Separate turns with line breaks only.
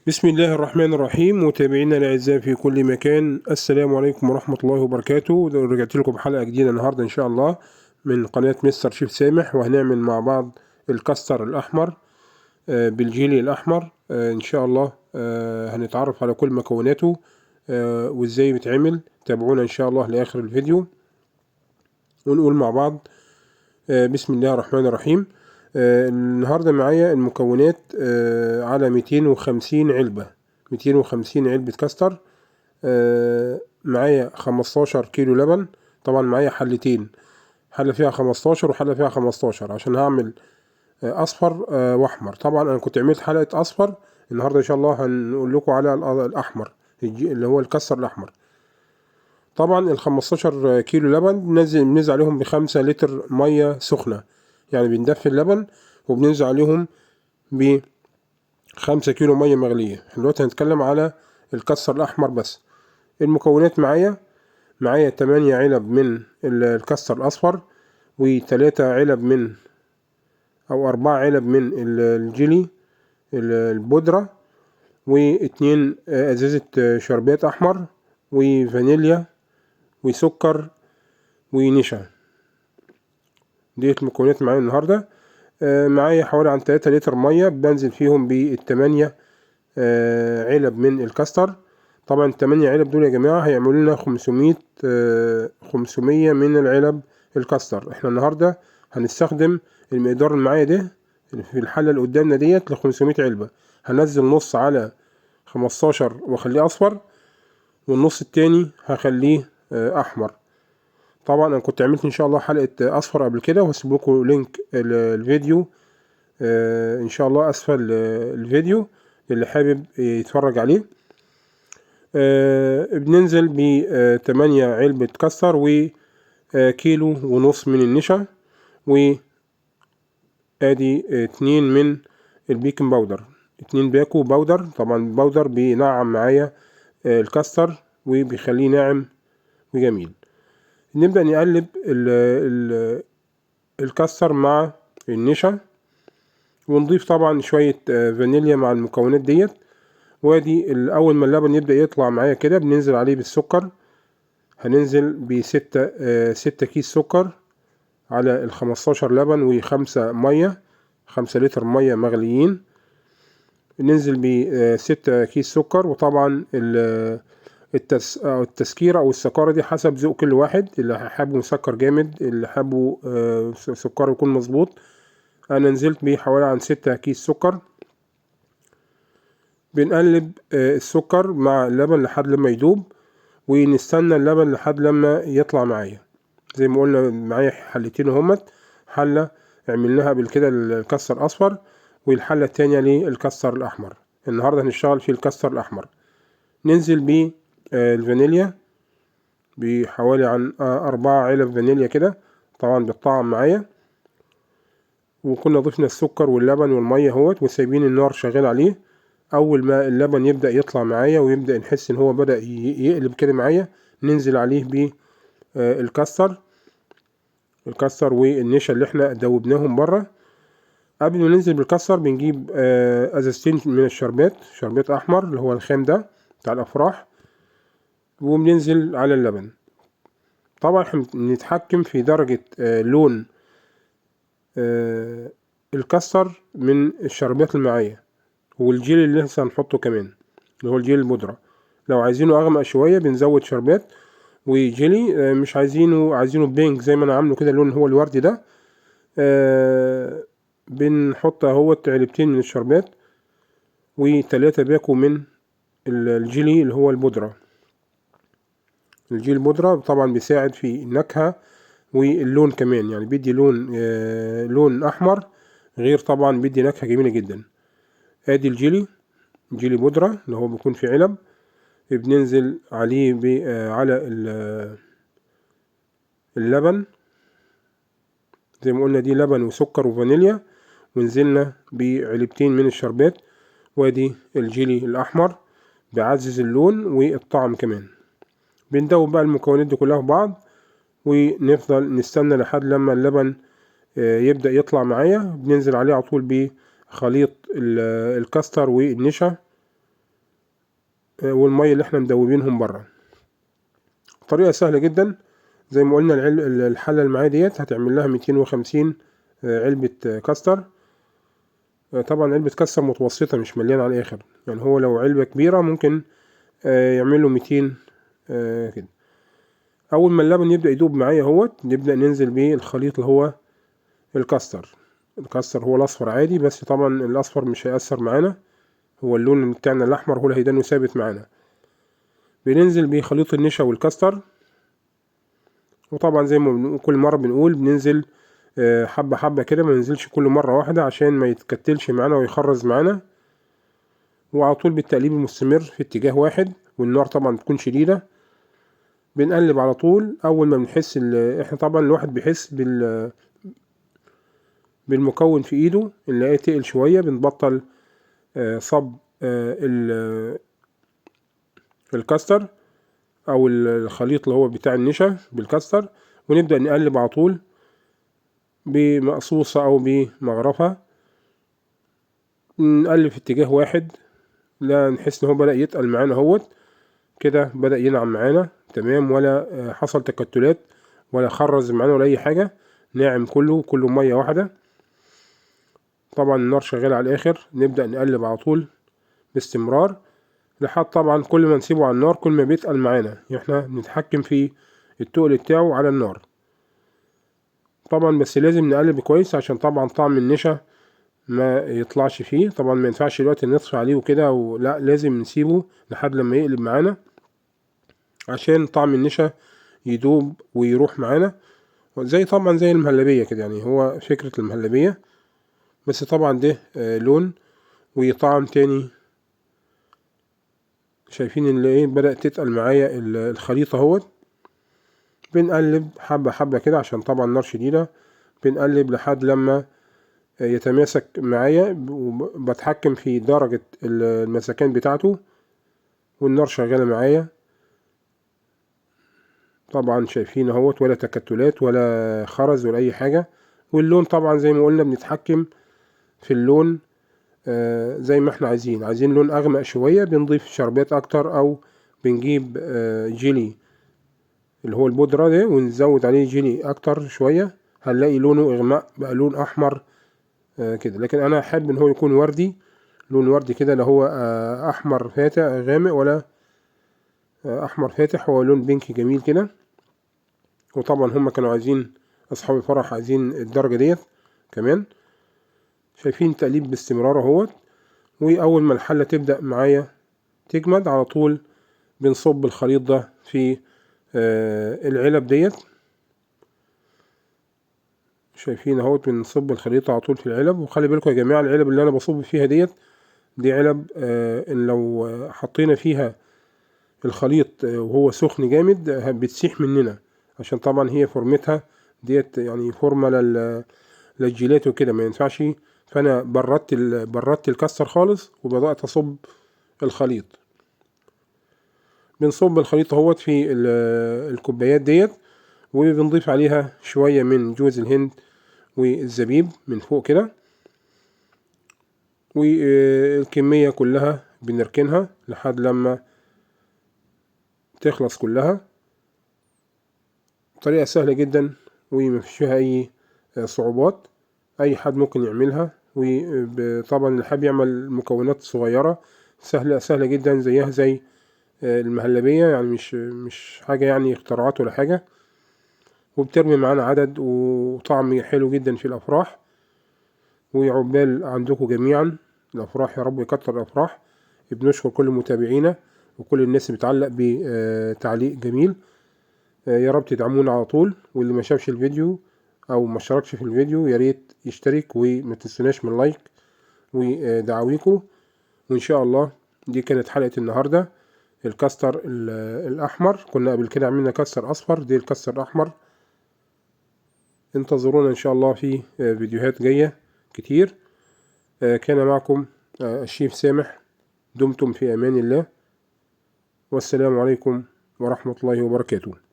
بسم الله الرحمن الرحيم. متابعينا الاعزاء في كل مكان، السلام عليكم ورحمة الله وبركاته. رجعت لكم بحلقة جديدة النهاردة ان شاء الله من قناة مستر شيف سامح، وهنعمل مع بعض الكاستر الاحمر بالجيلي الاحمر ان شاء الله. هنتعرف على كل مكوناته وازاي بيتعمل. تابعونا ان شاء الله لاخر الفيديو ونقول مع بعض بسم الله الرحمن الرحيم. النهاردة معايا المكونات على 250 علبة، 250 علبة كاستر. معايا 15 كيلو لبن. طبعا معايا حلتين، حلة فيها 15 وحلة فيها 15 عشان هعمل أصفر وأحمر. طبعا أنا كنت عملت حلقة أصفر، النهاردة إن شاء الله هنقول لكم على الأحمر اللي هو الكاستر الأحمر. طبعا ال15 كيلو لبن بننزل عليهم ب5 لتر مية سخنة، يعني بندفي اللبن وبننزل عليهم ب5 كيلو مية مغلية. احنا دلوقتي هنتكلم على الكاستر الأحمر بس. المكونات معايا 8 علب من الكاستر الأصفر، و3 علب من أو 4 علب من الجيلي البودرة، و2 أزازة شربات أحمر، وفانيليا، وسكر، ونشا. ديت المكونات معايا النهاردة. معايا حوالي عن 3 لتر مية بنزل فيهم ب8 علب من الكاستر. طبعا 8 علب دول يا جماعة هيعملوا لنا 500 من العلب الكاستر. احنا النهاردة هنستخدم المقدار اللي معايا ده في الحلة اللي قدامنا ديت ل500 علبة. هنزل نص على 15 واخليه اصفر، والنص التاني هخليه احمر. طبعا انا كنت عملت ان شاء الله حلقة اصفر قبل كده، وهسيب لكم لينك الفيديو ان شاء الله اسفل الفيديو اللي حابب يتفرج عليه. بننزل ب8 علبة كاستر وكيلو ونص من النشا، وادي 2 من البيكنج باودر، 2 باكو باودر. طبعا الباودر بينعم معايا الكاستر وبيخليه ناعم وجميل. نبدأ نقلب الكاستر مع النشا، ونضيف طبعا شوية فانيليا مع المكونات ديت. وادي اول ما اللبن يبدأ يطلع معايا كده بننزل عليه بالسكر. هننزل ب6 كيس سكر على ال15 لبن و5 مية، 5 لتر مية مغليين. ننزل ب6 كيس سكر. وطبعا التسكيرة او السكارة دي حسب ذوق كل واحد، اللي حابه مسكر جامد، اللي حابه سكر يكون مظبوط. انا نزلت بيه حوالي عن 6 كيس سكر. بنقلب السكر مع اللبن لحد لما يدوب، ونستنى اللبن لحد لما يطلع معايا. زي ما قلنا معايا حلتين اهمت، حلة عملناها قبل كده الكاستر الاصفر، والحلة التانية للكاستر الاحمر. النهاردة هنشتغل في الكاستر الاحمر. ننزل بيه الفانيليا بحوالي عن 4 علب فانيليا كده، طبعا بالطعم معايا. وكنا ضفنا السكر واللبن والمية اهوت، وسايبين النار شغال عليه. اول ما اللبن يبدأ يطلع معايا ويبدأ نحس ان هو بدأ يقلب كده معايا، ننزل عليه بالكاستر، الكاستر والنشا اللي احنا دوبناهم بره. قبل ما ننزل بالكاستر بنجيب ازازتين من الشربات، شربات احمر اللي هو الخام ده بتاع الافراح، وبننزل على اللبن. طبعا احنا بنتحكم في درجة لون الكاستر من الشربات اللي معايا، والجيل اللي لسه هنحطه كمان اللي هو الجيل البودرة. لو عايزينه اغمق شوية بنزود شربات وجيلي. مش عايزينه بينك زي ما انا عامله كده، اللون هو الوردي ده. بنحط اهوت علبتين من الشربات و3 باكو من الجيلي اللي هو البودرة. الجيل البودرة طبعا بيساعد في النكهة واللون كمان، يعني بيدي لون احمر، غير طبعا بيدي نكهة جميلة جدا. ادي جيلي بودرة اللي هو بيكون في علب. بننزل عليه على اللبن زي ما قلنا، دي لبن وسكر وفانيليا، ونزلنا بعلبتين من الشربات. وادي الجيلي الاحمر بيعزز اللون والطعم كمان. بندوب بقى المكونات دي كلها في بعض، ونفضل نستنى لحد لما اللبن يبدأ يطلع معايا. بننزل عليه على طول بخليط الكاستر والنشا والمية اللي احنا مدوبينهم بره. طريقة سهلة جدا. زي ما قلنا الحلة اللي معايا ديت هتعمل لها 250 علبة كاستر. طبعا علبة كاستر متوسطة مش مليانة على الآخر، يعني هو لو علبة كبيرة ممكن يعمل له 200 كده. أول ما اللبن يبدأ يدوب معايا اهوت نبدأ ننزل بيه الخليط اللي هو الكاستر. الكاستر هو الأصفر عادي، بس طبعا الأصفر مش هيأثر معانا، هو اللون بتاعنا الأحمر هو اللي هيدانه ثابت معانا. بننزل بيه خليط النشا والكاستر، وطبعا زي ما كل مرة بنقول بننزل حبة حبة كده، ما ننزلش كل مرة واحدة عشان ما يتكتلش معانا ويخرز معانا. وعلى طول بالتقليب المستمر في اتجاه واحد، والنار طبعا تكون شديدة. بنقلب على طول. اول ما بنحس احنا طبعا الواحد بيحس بالمكون في ايده اللي نلاقيه تقل شوية، بنبطل صب الكاستر او الخليط اللي هو بتاع النشا بالكاستر، ونبدأ نقلب على طول بمقصوصة او بمغرفة. نقلب في اتجاه واحد، لا نحس ان هو بدأ يتقل معانا اهوت كده، بدأ ينعم معانا تمام، ولا حصل تكتلات ولا خرز معانا ولا اي حاجة، ناعم كله مية واحدة. طبعا النار شغالة على الاخر، نبدأ نقلب على طول باستمرار لحد طبعا كل ما نسيبه على النار كل ما بيتقل معانا، احنا نتحكم في التقل بتاعه على النار طبعا. بس لازم نقلب كويس عشان طبعا طعم النشا ما يطلعش فيه. طبعا ما ينفعش دلوقتي نطفي عليه وكده، لا لازم نسيبه لحد لما يقلب معانا عشان طعم النشا يدوب ويروح معانا. زي طبعا زي المهلبية كده، يعني هو فكرة المهلبية، بس طبعا ده لون وطعم تاني. شايفين اللي ايه بدأت تتقل معايا الخليط اهوت. بنقلب حبة حبة كده عشان طبعا النار شديدة. بنقلب لحد لما يتماسك معايا، وبتحكم في درجة المسكان بتاعته، والنار شغالة معايا. طبعا شايفين اهوت ولا تكتلات ولا خرز ولا اي حاجة. واللون طبعا زي ما قلنا بنتحكم في اللون زي ما احنا عايزين لون اغمق شوية، بنضيف شربات اكتر، او بنجيب جيلي اللي هو البودرة ده ونزود عليه جيلي اكتر شوية، هنلاقي لونه اغماء بقى لون احمر كده. لكن انا احب ان هو يكون وردي، لون وردي كده، لا هو احمر فاتح غامق ولا احمر فاتح، هو لون بينكي جميل كده. وطبعا هم كانوا عايزين اصحاب الفرح عايزين الدرجة ديت كمان. شايفين تقليب باستمرار اهوت. واول ما الحلة تبدأ معايا تجمد على طول بنصب الخليط ده في العلب ديت. شايفين اهوت بنصب الخليط على طول في العلب. وخلي بالكم يا جماعة العلب اللي انا بصب فيها دي علب ان لو حطينا فيها الخليط وهو سخن جامد بتسيح مننا، عشان طبعا هي فورمتها ديت يعني فورمة للجيلات وكده، ما ينفعش. فانا بردت الكاستر خالص وبدأت اصب الخليط. بنصب الخليط اهوت في الكوبايات ديت، وبنضيف عليها شوية من جوز الهند والزبيب من فوق كده، والكمية كلها بنركنها لحد لما تخلص كلها. طريقة سهلة جدا ومفيش فيها اي صعوبات، اي حد ممكن يعملها. وطبعا اللي حابب يعمل مكونات صغيرة سهلة جدا زيها زي المهلبية، يعني مش حاجة يعني اختراعات ولا حاجة، وبترمي معانا عدد وطعم حلو جدا في الأفراح. وعقبال عندكم جميعا الأفراح، يا رب يكتر الأفراح. بنشكر كل متابعينا وكل الناس اللي بتعلق بتعليق جميل. يا رب تدعمونا على طول. واللي ما شافش الفيديو أو ما اشتركش في الفيديو يا ريت يشترك، وما تنسوناش من لايك ودعاويكم. وإن شاء الله دي كانت حلقة النهاردة. الكاستر الأحمر، كنا قبل كده عملنا كاستر أصفر، دي الكاستر الأحمر. انتظرونا إن شاء الله في فيديوهات جاية كتير. كان معكم الشيف سامح. دمتم في أمان الله، والسلام عليكم ورحمة الله وبركاته.